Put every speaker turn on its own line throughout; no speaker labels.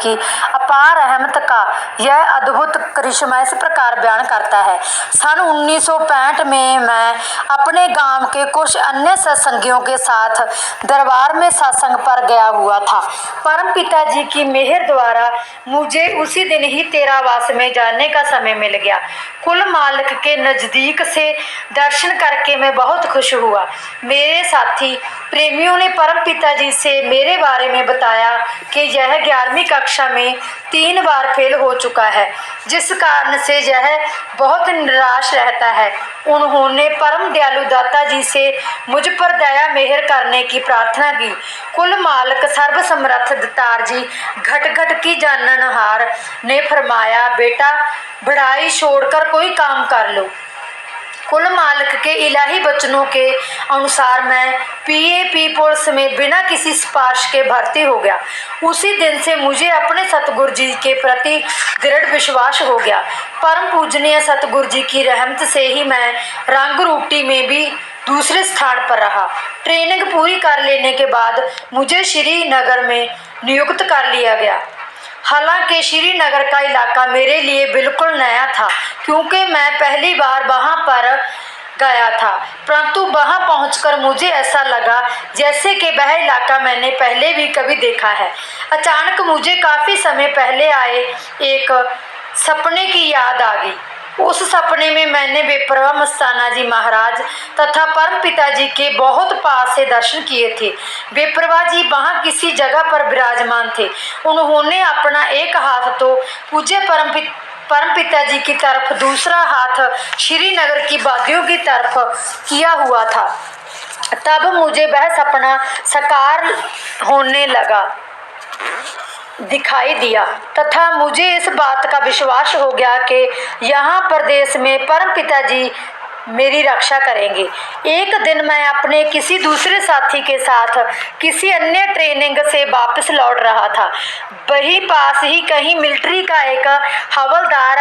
की अपार अहमत का यह अद्भुत करिश्मा इस प्रकार बयान करता है। सन 1965 में मैं अपने गांव के कुछ अन्य सत्संगियों के साथ दरबार में सत्संग पर गया हुआ था। परम पिता जी की मेहर द्वारा मुझे उसी दिन ही तेरावास में जाने का समय मिल गया। कुल मालिक के नज़दीक से दर्शन करके मैं बहुत खुश हुआ। मेरे साथी प्रेमियों ने परम पिताजी से मेरे बारे में बताया कि यह 11वीं कक्षा में 3 बार फेल हो चुका है, जिस कारण से यह बहुत निराश रहता है। उन्होंने परम दयालु दाता जी से मुझ पर दया मेहर करने की प्रार्थना की। कुल मालिक सर्वसमर्थ दातार जी घट घट की जाननहार ने फरमाया, बेटा बढ़ाई छोड़कर कोई काम कर लो। कुल मालिक के इलाही वचनों के अनुसार मैं पीएपी पुलिस में बिना किसी सिफारिश के भर्ती हो गया। उसी दिन से मुझे अपने सतगुरु जी के प्रति दृढ़ विश्वास हो गया। परम पूजनीय सतगुरु जी की रहमत से ही मैं रंग रूटी में भी दूसरे स्थान पर रहा। ट्रेनिंग पूरी कर लेने के बाद मुझे श्रीनगर में नियुक्त कर लिया गया। हालांकि श्रीनगर का इलाका मेरे लिए बिल्कुल नया था, क्योंकि मैं पहली बार वहां पर गया था, परंतु वहां पहुंचकर मुझे ऐसा लगा जैसे कि वह इलाका मैंने पहले भी कभी देखा है। अचानक मुझे काफ़ी समय पहले आए एक सपने की याद आ गई। उस सपने में मैंने बेपरवाह मस्ताना जी महाराज तथा परम पिताजी के बहुत पास से दर्शन किए थे। बेपरवाह जी वहाँ किसी जगह पर विराजमान थे। उन्होंने अपना एक हाथ तो पूज्य परम पिताजी की तरफ, दूसरा हाथ श्रीनगर की वादियों की तरफ किया हुआ था। तब मुझे वह सपना साकार होने लगा दिखाई दिया तथा मुझे इस बात का विश्वास हो गया कि यहाँ प्रदेश में परम पिताजी मेरी रक्षा करेंगे। एक दिन मैं अपने किसी दूसरे साथी के साथ किसी अन्य ट्रेनिंग से वापस लौट रहा था। वहीं पास ही कहीं मिलिट्री का एक हवलदार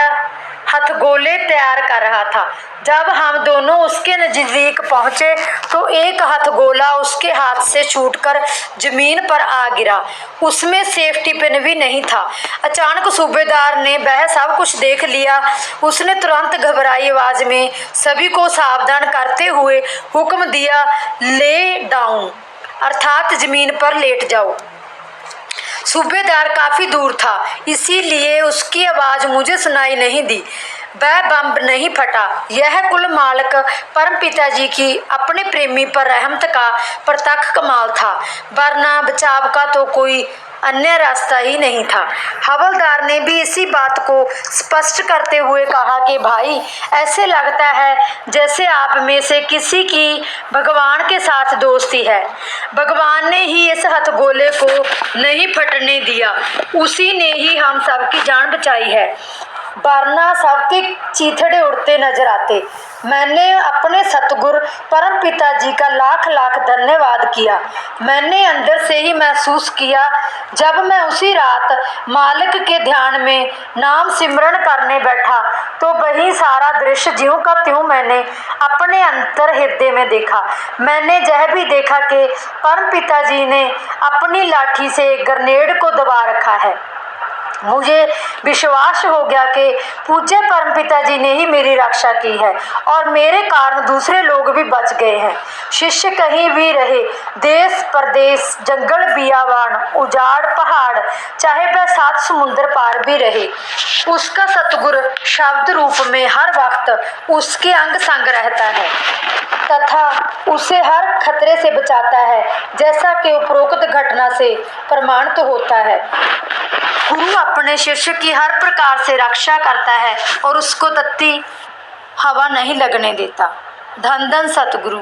हथगोले तैयार कर रहा था। जब हम दोनों उसके नज़दीक पहुंचे तो एक हथगोला उसके हाथ से छूटकर जमीन पर आ गिरा। उसमें सेफ्टी पिन भी नहीं था। अचानक सूबेदार ने वह सब कुछ देख लिया। उसने तुरंत घबराई आवाज में सभी को सावधान करते हुए हुक्म दिया, ले डाउन, अर्थात जमीन पर लेट जाओ। सूबेदार काफ़ी दूर था, इसीलिए उसकी आवाज़ मुझे सुनाई नहीं दी। वह बम नहीं फटा। यह कुल मालिक परम पिताजी की अपने प्रेमी पर रहमत का प्रत्यक्ष कमाल था, वरना बचाव का तो कोई अन्य रास्ता ही नहीं था। हवलदार ने भी इसी बात को स्पष्ट करते हुए कहा कि भाई, ऐसे लगता है जैसे आप में से किसी की भगवान के साथ दोस्ती है। भगवान ने ही इस हथगोले को नहीं फटने दिया, उसी ने ही हम सबकी जान बचाई है, वरना सबके चीथड़े उड़ते नजर आते। मैंने अपने सतगुरु परम पिताजी का लाख लाख धन्यवाद किया। मैंने अंदर से ही महसूस किया, जब मैं उसी रात मालिक के ध्यान में नाम सिमरन करने बैठा तो वही सारा दृश्य ज्यों का त्यों मैंने अपने अंतर हृदय में देखा। मैंने यह भी देखा कि परम पिताजी ने अपनी लाठी से ग्रेनेड को दबा रखा है। मुझे विश्वास हो गया कि पूज्य परम पिताजी ने ही मेरी रक्षा की है और मेरे कारण दूसरे लोग भी बच गए हैं। शिष्य कहीं भी रहे, देश प्रदेश, जंगल बियावान, उजाड़ पहाड़, चाहे वह 7 समुंदर पार भी रहे, उसका सतगुरु शब्द रूप में हर वक्त उसके अंग संग रहता है तथा उसे हर खतरे से बचाता है, जैसा कि उपरोक्त घटना से प्रमाणित होता है। गुरु अपने शिष्य की हर प्रकार से रक्षा करता है और उसको तत्ती हवा नहीं लगने देता। धन धन सतगुरु।